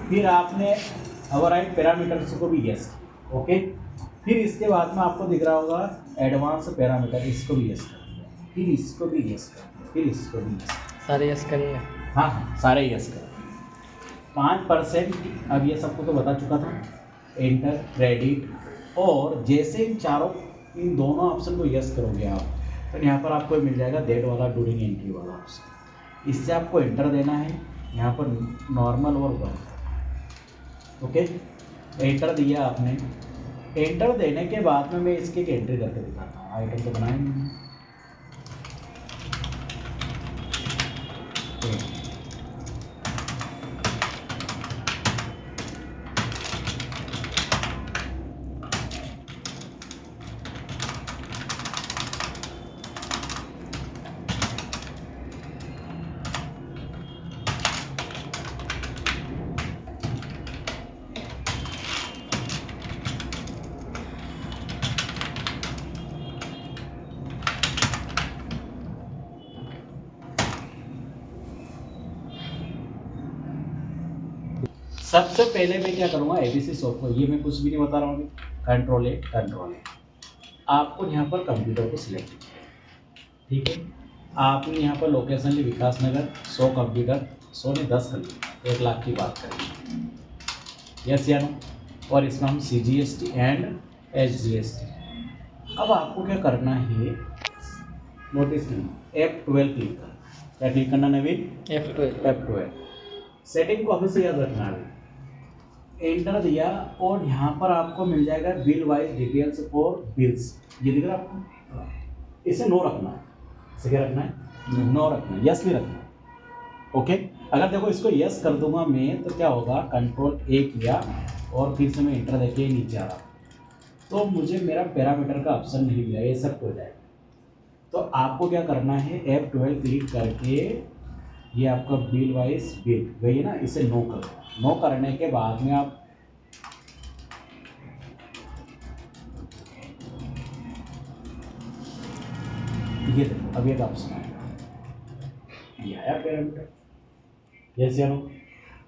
फिर आपने override parameters को भी यस, ओके। फिर इसके बाद में आपको दिख रहा होगा एडवांस पैरामीटर, इसको भी यस कर दिया, फिर इसको भी यस कर दिया, फिर इसको भी यस। सारे यस करने। हाँ हाँ, सारे यस कर। 5% अब ये सबको तो बता चुका था, एंटर, क्रेडिट। और जैसे इन दोनों ऑप्शन को यस करोगे आप, तो यहाँ पर आपको मिल जाएगा डेट वाला ड्यूरिंग एंट्री वाला ऑप्शन। इससे आपको एंटर देना है, यहाँ पर नॉर्मल और वर्क, ओके। एंटर दिया आपने। एंटर देने के बाद में मैं इसकी एक एंट्री करके दिखाता हूँ। आइटम तो बनाएंगे, सबसे पहले मैं क्या करूँगा, एबीसी सॉफ्टवेयर, ये मैं कुछ भी नहीं बता रहा हूँ, कंट्रोल ए। आपको यहाँ पर कंप्यूटर को सिलेक्ट किया है, ठीक है। आपने यहाँ पर लोकेशन ली विकास नगर, 100 कंप्यूटर, 100 ने 10 कंप्यूटर, 1 लाख की बात करेंगे, यस या नो। और इसमें हम CGST एंड SGST। अब आपको क्या करना है, नोटिस करना, F12 क्लिक करना। क्या क्लिक करना नवीन? F12। सेटिंग को हमेशा याद रखना है। एंटर दिया और यहाँ पर आपको मिल जाएगा bill wise details for bills, ये दिख रहा है आपको। इसे नो रखना है, इसे क्या रखना है? नो रखना है, यस नहीं रखना है, ओके। अगर देखो इसको यस कर दूंगा मैं, तो क्या होगा, कंट्रोल ए किया और फिर से मैं एंटर देके नीचे आ रहा, तो मुझे मेरा पैरामीटर का ऑप्शन नहीं मिला, ये सब हो जाएगा। तो आपको क्या करना है, F12 क्लिक करके ये आपका बिल वाइज बिल वही है ना, इसे नो कर दो। नो करने के बाद में आप ये देखो, अब ये ऑप्शन आएगा, ये आया पैरामीटर, यस या नो।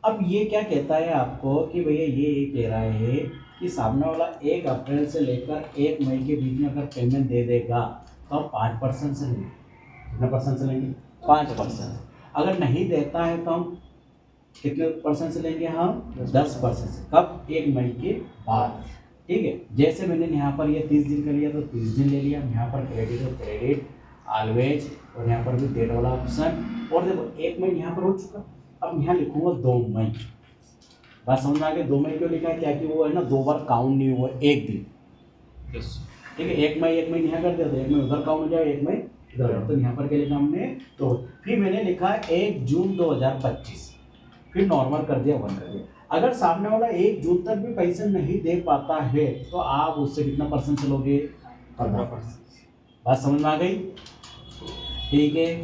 अब ये क्या कहता है आपको कि भैया ये कह रहा है कि सामने वाला 1 अप्रैल से लेकर 1 मई के बीच में अगर पेमेंट दे देगा तो हम 5% से लेंगे। कितना परसेंट से लेंगे? 5%। अगर नहीं देता है तो हम कितने परसेंट से लेंगे? हम 10% से। कब? 1 मई के बाद, ठीक है। जैसे मैंने यहाँ पर ये 30 दिन का लिया तो 30 दिन ले लिया। यहाँ पर क्रेडिट और क्रेडिट ऑलवेज, और यहाँ पर भी डेट वाला ऑप्शन। और देखो 1 मई यहाँ पर हो चुका, अब यहाँ लिखूंगा 2 मई। बात समझ में आ गई? 2 मई क्यों लिखा है? क्या कि वो है ना 2 बार काउंट नहीं हुआ, 1 दिन, ठीक है। 1 मई यहाँ कर दिया तो 1 मई उधर काउंट हो जाएगा, 1 मई इधर। तो यहाँ पर क्या लिखा हमने, तो फिर मैंने लिखा 1 जून 2025, फिर नॉर्मल कर दिया, 1 कर दिया। अगर सामने वाला 1 जून तक भी पैसे नहीं दे पाता है तो आप उससे कितना परसेंट चलोगे? 15%। बात समझ में आ गई? ठीक है।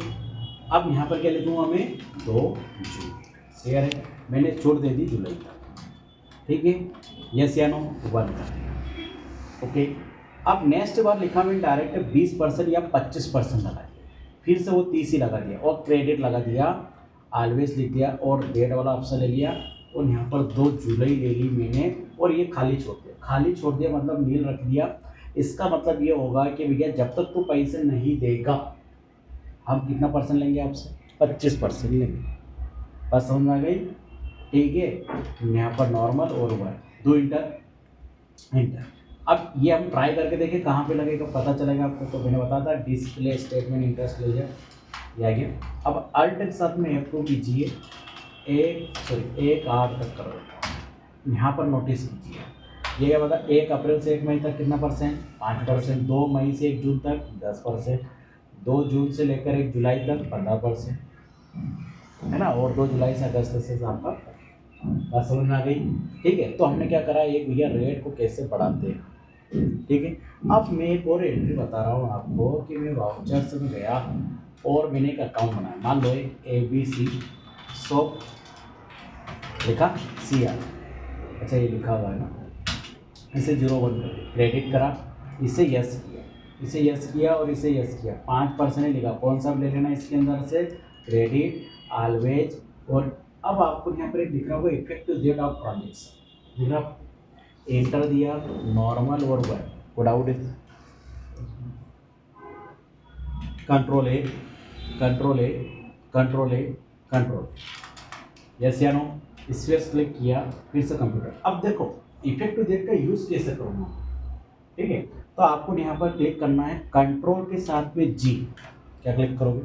अब यहाँ पर क्या लिखूंगा मैं? 2 जून, क्लियर है। मैंने छूट दे दी जुलाई तक, ठीक है। यस या नो? 1 कर दिया, ओके। अब नेक्स्ट बार लिखा मैंने डायरेक्ट 20% या 25% लगा दिया, फिर से वो 30 ही लगा दिया और क्रेडिट लगा दिया, ऑलवेज लिख दिया और डेट वाला ऑप्शन ले लिया और यहाँ पर 2 जुलाई ले ली मैंने और ये खाली छोड़ दिया। खाली छोड़ दिया मतलब नील रख दिया। इसका मतलब ये होगा कि भैया जब तक तू पैसे नहीं देगा हम कितना परसेंट लेंगे आपसे? 25% लेंगे। बस समझ में आ गई? ठीक है। यहाँ पर नॉर्मल और 1 2 इंटर। अब ये हम ट्राई करके देखें कहाँ पे लगेगा, पता चलेगा आपको। तो मैंने बताया था डिस्प्ले स्टेटमेंट इंटरेस्ट ले जाए, ये आ गया। अब अल्ट के साथ में F2 कीजिए, 1/8 तक कर देता हूँ। यहाँ पर नोटिस कीजिए, ये क्या बता, 1 अप्रैल से 1 मई तक कितना परसेंट? 5%। 2 मई से 1 जून तक 10%। 2 जून से लेकर 1 जुलाई तक 15%, है ना। और 2 जुलाई से अगस्त से आपका, बात समझ में आ गई? ठीक है। तो हमने क्या करा, एक भैया रेट को कैसे बढ़ाते हैं, ठीक है। अब मैं एक और एंट्री बता रहा हूँ आपको कि मैं वाउचर्स में गया और मैंने एक अकाउंट बनाया। मान लो ABC शॉप लिखा CR, अच्छा ये लिखा हुआ है ना, इसे 01 कर दिया, क्रेडिट करा, इसे यस किया, इसे यस किया और इसे यस किया। 5% लिखा, कौन सा ले लेना इसके अंदर से? क्रेडिट, ऑलवेज और अब आपको यहाँ पर एक दिख रहा होगा इफेक्टिव डेट ऑफ ट्रांजेक्शन, दिख रहा, एंटर दिया, नॉर्मल और one, put out is control A, control A, control A, control, yes या नो, स्पेस क्लिक किया, फिर से कंप्यूटर। अब देखो इफेक्टिव डेट का यूज कैसे करूँगा, ठीक है। तो आपको यहाँ पर क्लिक करना है कंट्रोल के साथ में जी, क्या क्लिक करोगे,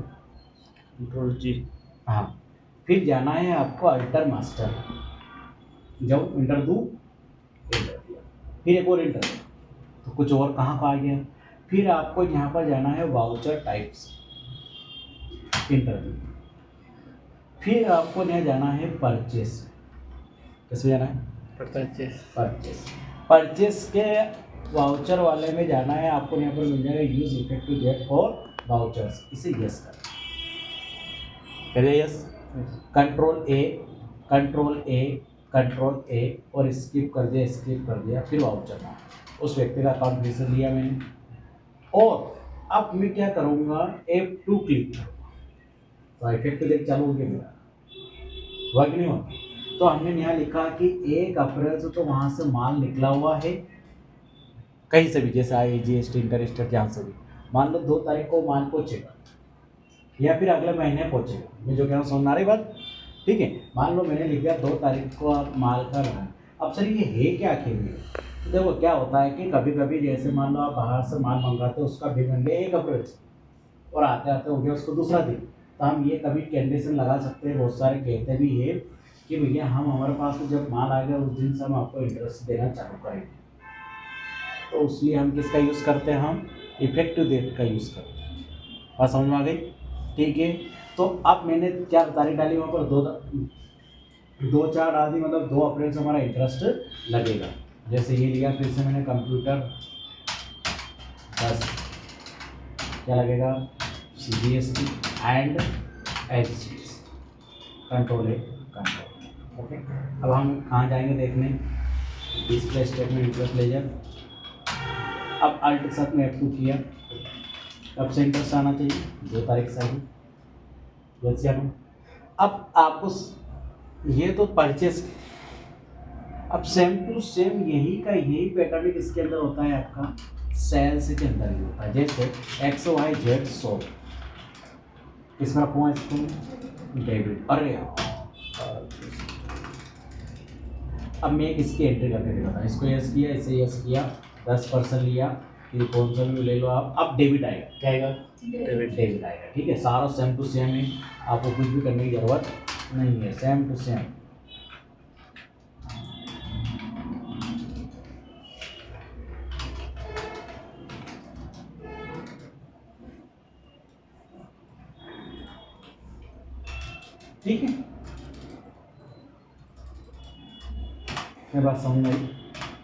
कंट्रोल जी, हाँ, फिर जाना है आपको अल्टर मास्टर, जब इंटर दूँ, इंटर दिया, फिर एक और इंटर, तो कुछ और कहाँ पर आ गया, फिर आपको यहाँ पर जाना है वाउचर टाइप्स, इंटर दिया, फिर आपको यहाँ जाना है परचेस, किसमें जाना है, परचेस, परचेस के वाउचर वाले में जाना है आपको, यहाँ पर मिल जाएगा use effective date for vouchers, इसे यस कर, yes, control A, control A, control A और स्किप कर दिया, स्किप कर दिया, फिर वाउचर ना, उस व्यक्ति का अकाउंट फिर से लिया मैंने, और अब मैं क्या करूँगा, F2 क्लिक करूँगा, तो इफेक्टिव डेट चालू हो गया मेरा, हुआ कि नहीं हुआ। तो हमने यहाँ लिखा कि 1 अप्रैल से तो वहाँ से माल निकला हुआ है कहीं से भी, जैसे आई GST इंटरेस्ट जहाँ से भी, मान लो 2 तारीख को माल पहुँचेगा या फिर अगले महीने पहुँचेगा, मैं जो कह रहा हूँ समझ आ रही बात, ठीक है। मान लो मैंने लिख दिया 2 तारीख को आप माल का रहा, अब सर ये है क्या आखिर में, तो देखो क्या होता है कि कभी कभी जैसे मान लो आप बाहर से माल मंगाते हो, उसका बिल बन गया 1 अप्रैल से और आते आते हो गया उसको दूसरा दिन, तो हम ये कभी कंडीशन लगा सकते हैं, बहुत सारे कहते भी है कि भैया हम हमारे पास तो जब माल आ गया उस दिन से हम आपको इंटरेस्ट देना चालू करेंगे, तो इसलिए हम किसका यूज़ करते हैं, हम इफेक्टिव डेट का यूज़ करते हैं, बात समझ में आ गई, ठीक है। तो अब मैंने क्या तारीख डाली वहाँ पर, 2/4 डाल दी, मतलब 2 अप्रैल से हमारा इंटरेस्ट लगेगा, जैसे ये लिया, फिर से मैंने कंप्यूटर, बस क्या लगेगा, GST एंड HGS, कंट्रोल है, कंट्रोल, ओके। अब हम कहाँ जाएंगे देखने, डिस्प्ले स्टेटमेंट इंटरेस्ट लेजर, अब अल्ट के साथ में F2 किया, कब से इंटरेस्ट आना चाहिए, 2 तारीख से आएगी, जैसे हम, अब आपको ये तो परचेस, अब सेम टू सेम यही का यही पैटर्न किसके अंदर होता है, आपका सेल्स के अंदर ही होता है, जैसे XYZ 100, इसमें रखूँगा इसको डेबिट, अरे अब मैं इसकी एंट्री करके दिखाता हूँ, इसको यस किया, इसे यस किया, 10% लिया, कि कौन सा भी ले लो आप, अब डेबिट आएगा, क्या आएगा, डेबिट आएगा, ठीक है। सारा सेम टू सेम है, आपको कुछ भी करने की ज़रूरत नहीं है, सेम टू सेम, ठीक है। मैं बात समझ आई।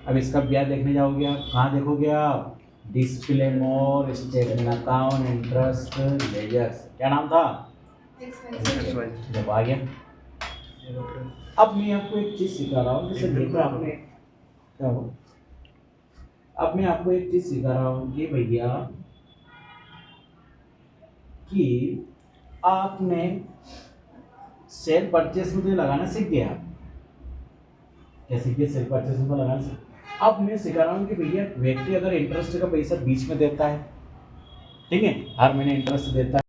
अब इसका ब्याज देखने जाओगे आप, कहाँ देखोगे आप, डिस्प्ले मोर, स्टेटमेंट अकाउंट, इंटरेस्ट लेजर्स, क्या नाम था, जब आ गया। अब मैं आपको एक चीज़ सिखा रहा हूँ, जैसे देखो आपने क्या हो, अब मैं आपको एक चीज़ सिखा रहा हूँ कि भैया कि आपने सेल परचेस में तो लगाना सीख गया, क्या सीख गया, सेल परचेस में तो लगाना सीख। अब मैं सिखा रहा हूँ कि भैया व्यक्ति अगर इंटरेस्ट का पैसा बीच में देता है, ठीक है, हर महीने इंटरेस्ट देता है,